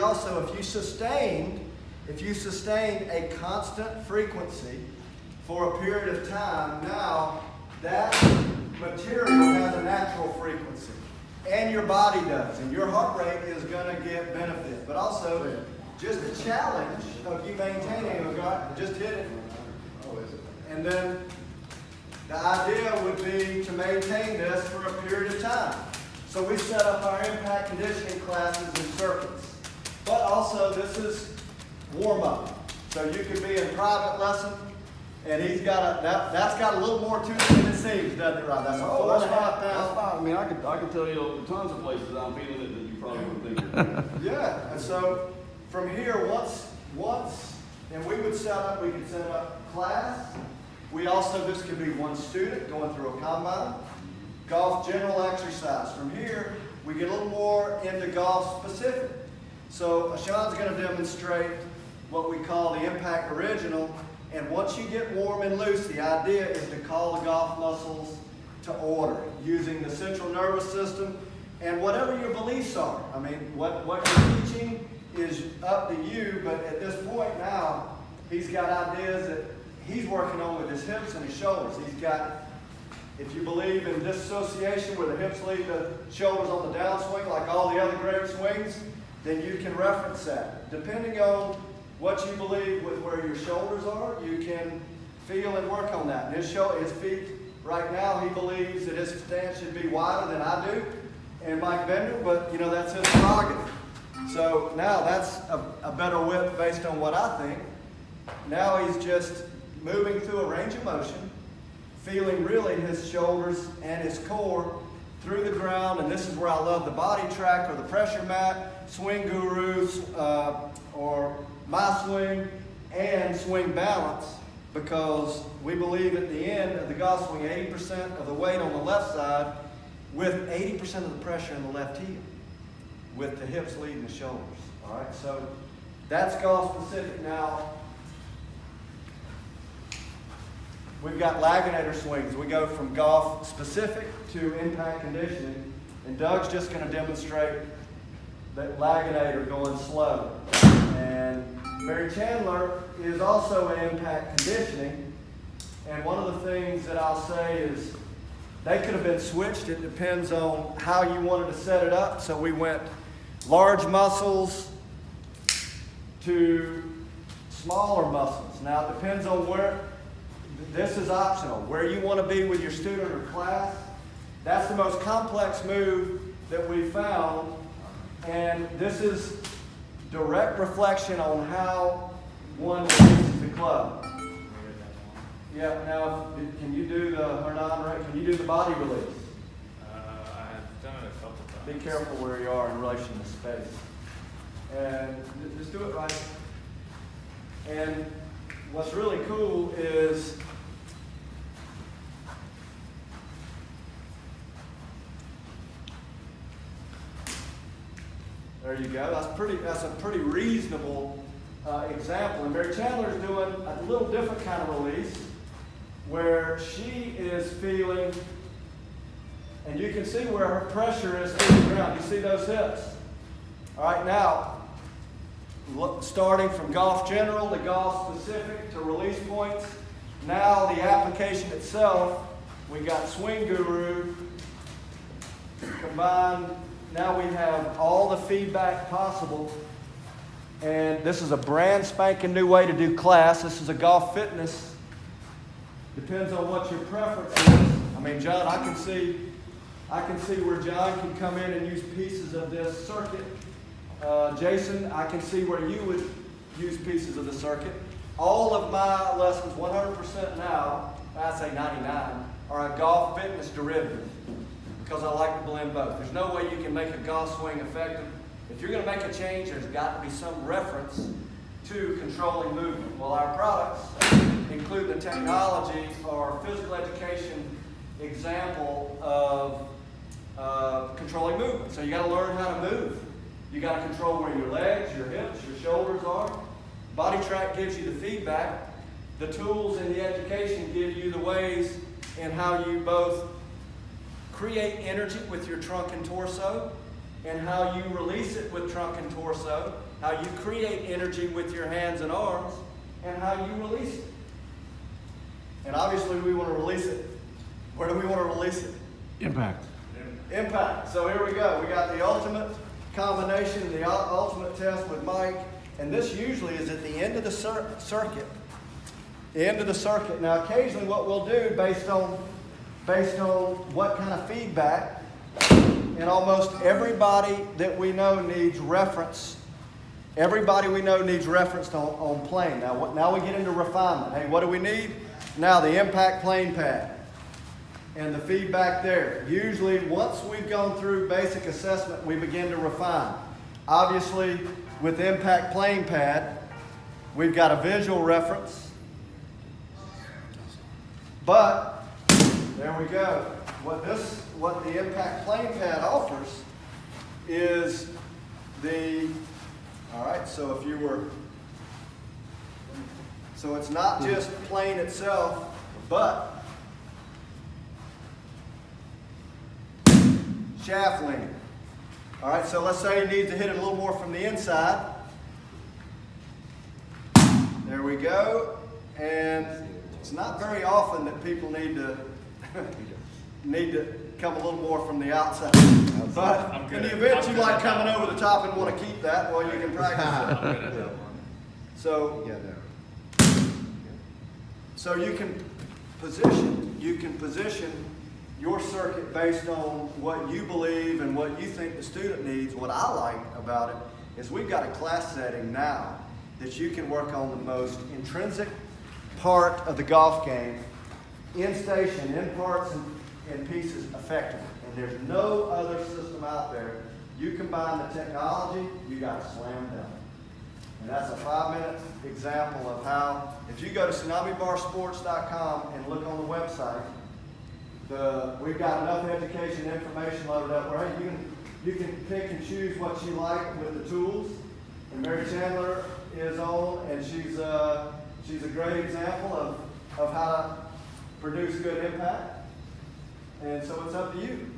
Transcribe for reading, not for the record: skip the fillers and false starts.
also, if you sustained a constant frequency for a period of time, now that material has a natural frequency. And your body does. And your heart rate is going to get benefit. But also, just a challenge of you maintaining just hit it. And then the idea would be to maintain this for a period of time. So we set up our impact conditioning classes and circuits. But also, this is warm-up. So you could be in private lesson, and he's got that's got a little more to it than it seems, doesn't it, Rob? That's that's fine. I mean, I can tell you tons of places I'm feeling it that you probably wouldn't think. Yeah, and so from here, once, and we could set up class. We also, this could be one student going through a combine. Golf general exercise. From here, we get a little more into golf specific. So Sean's going to demonstrate what we call the impact original. And once you get warm and loose, the idea is to call the golf muscles to order using the central nervous system and whatever your beliefs are. I mean, what you're teaching is up to you, but at this point now, he's got ideas that he's working on with his hips and his shoulders. He's got, if you believe in disassociation where the hips lead the shoulders on the downswing like all the other great swings, then you can reference that. Depending on what you believe with where your shoulders are, you can feel and work on that. And his feet, right now, he believes that his stance should be wider than I do, and Mike Bender, but you know, that's his prerogative. So now that's a better width based on what I think. Now he's just moving through a range of motion, feeling really his shoulders and his core through the ground, and this is where I love the body track or the pressure mat, swing gurus, or my swing, and swing balance, because we believe at the end of the golf swing, 80% of the weight on the left side with 80% of the pressure in the left heel, with the hips leading the shoulders. All right, so that's golf specific. Now, we've got Laginator swings. We go from golf specific to impact conditioning, and Doug's just going to demonstrate that Laginator going slow. And Barry Chandler is also in impact conditioning, and one of the things that I'll say is they could have been switched. It depends on how you wanted to set it up. So we went large muscles to smaller muscles. Now it depends on where, this is optional, where you want to be with your student or class. That's the most complex move that we found, and this is direct reflection on how one releases the club. Yeah, now can you do can you do the body release? I have done it a couple times. Be careful where you are in relation to space. And just do it right. And what's really cool is there you go. That's a pretty reasonable example. And Mary Chandler's doing a little different kind of release, where she is feeling, and you can see where her pressure is through the ground. You see those hips? All right, now, starting from golf general to golf specific to release points. Now the application itself, we got Swing Guru combined. Now we have all the feedback possible, and this is a brand spanking new way to do class. This is a golf fitness. Depends on what your preference is. I mean, John, I can see where John can come in and use pieces of this circuit. Jason, I can see where you would use pieces of the circuit. All of my lessons, 100% now, I say 99, are a golf fitness derivative, because I like to blend both. There's no way you can make a golf swing effective. If you're going to make a change, there's got to be some reference to controlling movement. Well, our products, include the technology or physical education example of controlling movement. So you got to learn how to move. You got to control where your legs, your hips, your shoulders are. Body track gives you the feedback. The tools in the education give you the ways in how you both create energy with your trunk and torso, and how you release it with trunk and torso, how you create energy with your hands and arms, and how you release it. And obviously we want to release it. Where do we want to release it? Impact. Impact. So here we go. We got the ultimate combination, the ultimate test with Mike, and this usually is at the end of the circuit. The end of the circuit. Now occasionally what we'll do based on what kind of feedback, and almost everybody that we know needs reference. Everybody we know needs reference on plane. Now we get into refinement. Hey, what do we need? Now the impact plane pad and the feedback there. Usually once we've gone through basic assessment, we begin to refine. Obviously with impact plane pad, we've got a visual reference. But there we go. What the impact plane pad offers is all right, so so it's not just plane itself, but shaft lean. All right, so let's say you need to hit it a little more from the inside. There we go. And it's not very often that people need to come a little more from the outside. But in the event you like coming over the top and want to keep that, well, you can practice it. I'm good at that one. So you can position your circuit based on what you believe and what you think the student needs. What I like about it is we've got a class setting now that you can work on the most intrinsic part of the golf game in station, in parts and pieces effectively. And there's no other system out there. You combine the technology, you got a slam dunk. And that's a 5-minute example of how, if you go to tsunamibarsports.com and look on the website, we've got enough education and information loaded up where hey, you can pick and choose what you like with the tools. And Mary Chandler is on, and she's a great example of how to produce good impact. And so it's up to you.